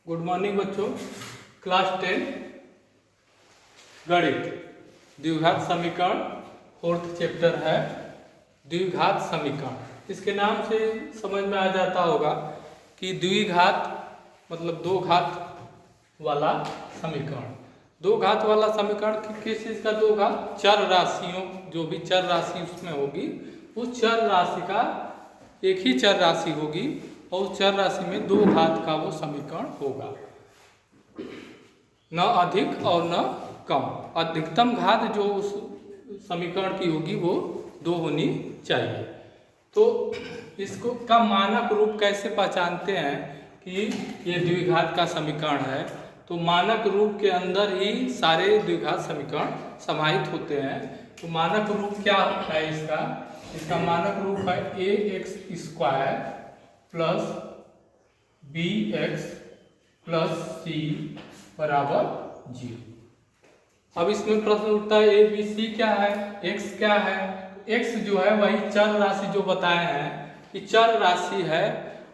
Good morning बच्चों। Class 10 गणित द्विघात समीकरण फोर्थ चैप्टर है द्विघात समीकरण। इसके नाम से समझ में आ जाता होगा कि द्विघात मतलब दो घात वाला समीकरण। दो घात वाला समीकरण किस चीज़ का दो घात? चर राशियों, जो भी चर राशि उसमें होगी उस चर राशि का एक ही चर राशि होगी और उस चर राशि में दो घात का वो समीकरण होगा, न अधिक और न कम। अधिकतम घात जो उस समीकरण की होगी वो दो होनी चाहिए। तो इसको का मानक रूप कैसे पहचानते हैं कि ये द्विघात का समीकरण है? तो मानक रूप के अंदर ही सारे द्विघात समीकरण समाहित होते हैं। तो मानक रूप क्या है इसका? इसका मानक रूप है ax² plus bx plus c बराबर 0। अब इसमें प्रश्न उठता है ए बी सी क्या है, x क्या है? x जो है वही चर राशि जो बताए हैं कि चर राशि है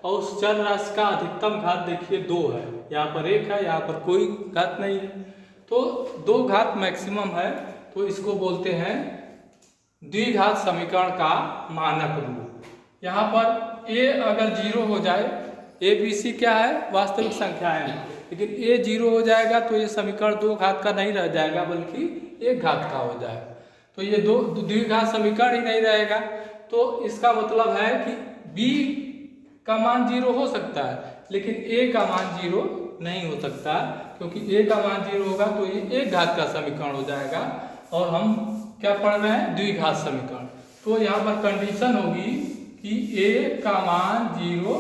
और उस चर राशि का अधिकतम घात देखिए 2 है, यहाँ पर 1 है, यहाँ पर कोई घात नहीं है, तो दो घात मैक्सिमम है। तो इसको बोलते हैं द्विघात समीकरण का मानक रूप। यहाँ पर a अगर 0 हो जाए, ए बी सी क्या है? वास्तविक संख्याएं हैं, लेकिन a 0 हो जाएगा तो ये समीकरण दो घात का नहीं रह जाएगा बल्कि एक घात का हो जाएगा। तो ये दो द्विघात समीकरण ही नहीं रहेगा। तो इसका मतलब है कि b का मान 0 हो सकता है लेकिन a का मान 0 नहीं हो सकता, क्योंकि a का मान 0 होगा तो ये एक घात का समीकरण हो जाएगा और हम क्या पढ़ रहे हैं? द्विघात समीकरण। तो यहाँ पर कंडीशन होगी कि a का मान 0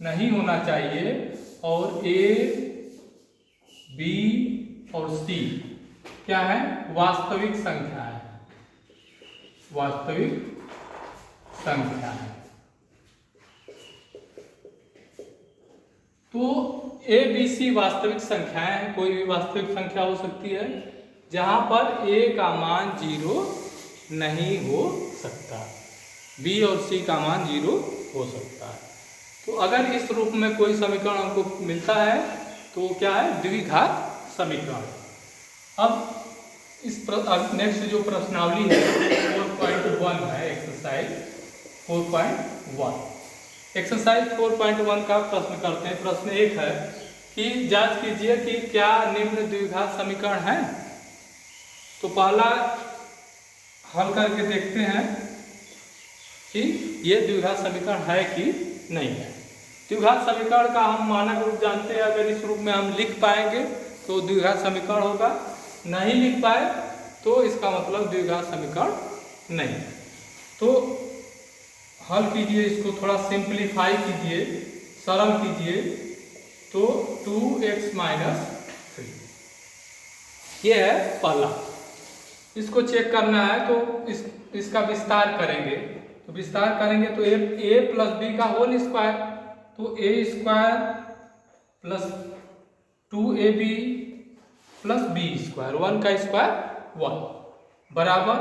नहीं होना चाहिए और a, b और c क्या है? वास्तविक संख्या है, वास्तविक संख्या है। तो a, b, c वास्तविक संख्याएं हैं, कोई भी वास्तविक संख्या हो सकती है जहां पर a का मान 0 नहीं हो सकता, b और c का मान 0 हो सकता है। तो अगर इस रूप में कोई समीकरण हमको मिलता है तो क्या है? द्विघात समीकरण। अब इस नेक्स्ट जो प्रश्नावली है 4.1 है, एक्सरसाइज 4.1। एक्सरसाइज 4.1 का प्रश्न करते हैं। प्रश्न 1 है कि जांच कीजिए कि क्या निम्न द्विघात समीकरण है। तो पहला हल करके देखते हैं कि ये द्विघात समीकरण है कि नहीं है। द्विघात समीकरण का हम मानक रूप जानते हैं, अगर इस रूप में हम लिख पाएंगे तो द्विघात समीकरण होगा, नहीं लिख पाए तो इसका मतलब द्विघात समीकरण नहीं है। तो हल कीजिए, इसको थोड़ा सिंप्लीफाई कीजिए, सरल कीजिए। तो 2x - 3 ये है पहला। इसको चेक करना है तो इसका विस्तार करेंगे। तो विस्तार करेंगे तो a प्लस बी का होल स्क्वायर, तो a² plus 2ab plus b², 1 का स्क्वायर 1 बराबर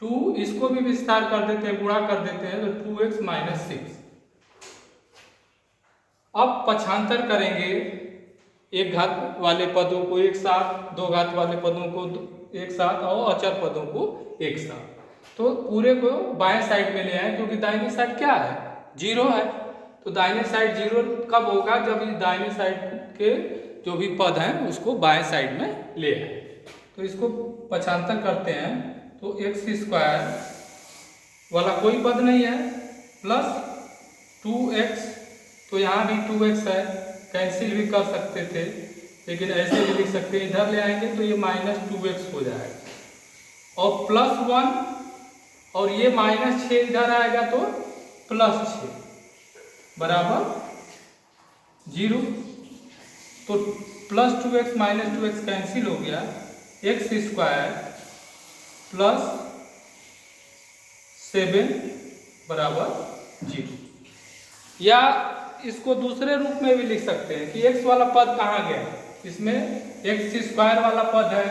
2। इसको भी विस्तार कर देते हैं, गुणा कर देते हैं तो 2x - 6। अब पक्षांतर करेंगे, एक घात वाले पदों को एक साथ, दो घात वाले पदों को एक साथ और अचर पदों को एक साथ। तो पूरे को बाएं साइड में ले आए, क्योंकि दाहिने साइड क्या है? 0 है। तो दाहिने साइड 0 कब होगा? जब इस दाहिने साइड के जो भी पद हैं उसको बाएं साइड में ले आए। तो इसको पक्षांतर करते हैं तो x² वाला कोई पद नहीं है, प्लस 2x, तो यहाँ भी 2x है, कैंसिल भी कर सकते थे लेकिन ऐसे भी लिख सकते हैं, इधर ले आएंगे तो ये -2x हो जाएगा और प्लस 1 और ये -6 इधर आएगा तो +6 बराबर 0। तो +2x -2x कैंसिल हो गया, x² प्लस 7 बराबर 0। या इसको दूसरे रूप में भी लिख सकते हैं कि x वाला पद कहाँ गया? इसमें x² वाला पद है,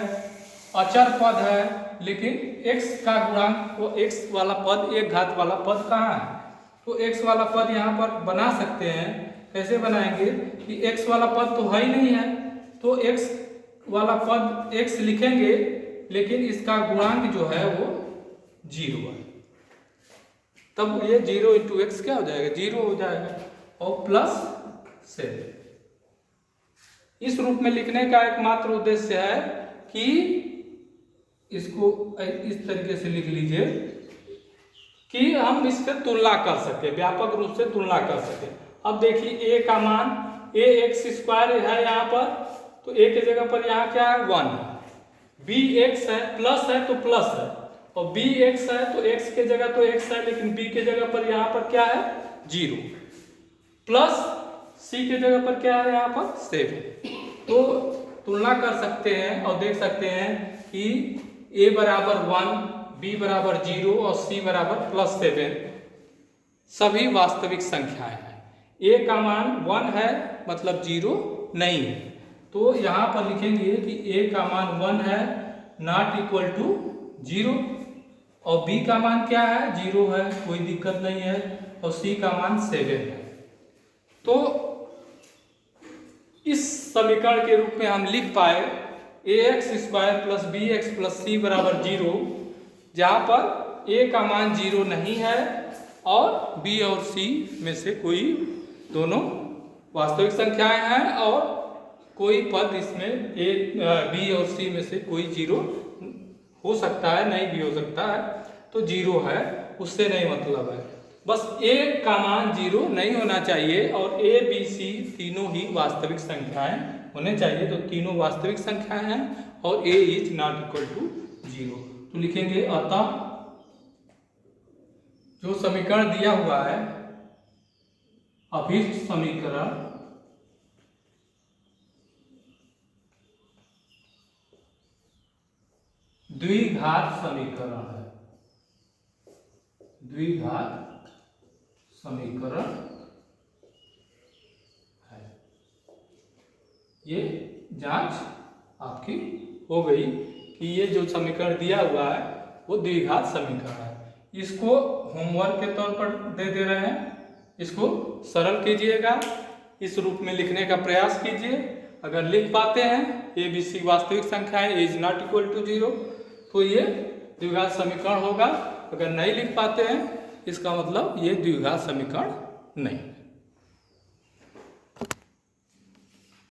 अचर पद है, लेकिन x का गुणांक, वो x वाला पद एक घात वाला पद कहाँ है? तो x वाला पद यहाँ पर बना सकते हैं कैसे बनाएंगे कि x वाला पद तो है ही नहीं है, तो x वाला पद x लिखेंगे, लेकिन इसका गुणांक जो है वो 0 है, तब ये 0 इंटू एक्स क्या हो जाएगा, 0 हो जाएगा, और +7। इस रूप में लिखने का एकमात्र उद्देश्य है कि इसको इस तरीके से लिख लीजिए कि हम इससे तुलना कर सके, व्यापक रूप से तुलना कर सके। अब देखिए a का मान ax² है यहाँ पर, तो a की जगह पर यहाँ क्या है 1 है, bx है प्लस है तो प्लस है, और bx है तो x के जगह तो x है, लेकिन b के जगह पर यहाँ पर क्या है 0, प्लस c के जगह पर क्या है यहाँ पर 7। तो तुलना कर सकते हैं और देख सकते हैं कि a बराबर 1, b बराबर 0 और c बराबर +7 सभी वास्तविक संख्याएं हैं। a का मान 1 है मतलब 0 नहीं है, तो यहाँ पर लिखेंगे कि a का मान 1 है नॉट इक्वल टू 0, और b का मान क्या है 0 है, कोई दिक्कत नहीं है, और c का मान 7 है। तो इस समीकरण के रूप में हम लिख पाए ax² + bx + c बराबर 0, जहाँ पर a का मान 0 नहीं है और b और c में से कोई दोनों वास्तविक संख्याएं हैं, और कोई पद इसमें b और c में से कोई 0 हो सकता है, नहीं भी हो सकता है, तो 0 है, उससे नहीं मतलब है। बस a का मान 0 नहीं होना चाहिए और a b c तीनों ही वास्तविक संख्याएं होने चाहिए, तो तीनों वास्तविक संख्याएं हैं और a is not equal to 0। तो लिखेंगे अतः जो समीकरण दिया हुआ है अभीष्ट समीकरण द्विघात समीकरण है, द्विघात समीकरण है। ये जांच आपकी हो गई कि ये जो समीकरण दिया हुआ है वो द्विघात समीकरण है। इसको होमवर्क के तौर पर दे रहे हैं, इसको सरल कीजिएगा, इस रूप में लिखने का प्रयास कीजिए। अगर लिख पाते हैं ए बी सी वास्तविक संख्याएं इज नॉट इक्वल टू 0, तो ये द्विघात समीकरण होगा। अगर नहीं लिख पाते हैं इसका मतलब ये द्विघात समीकरण नहीं।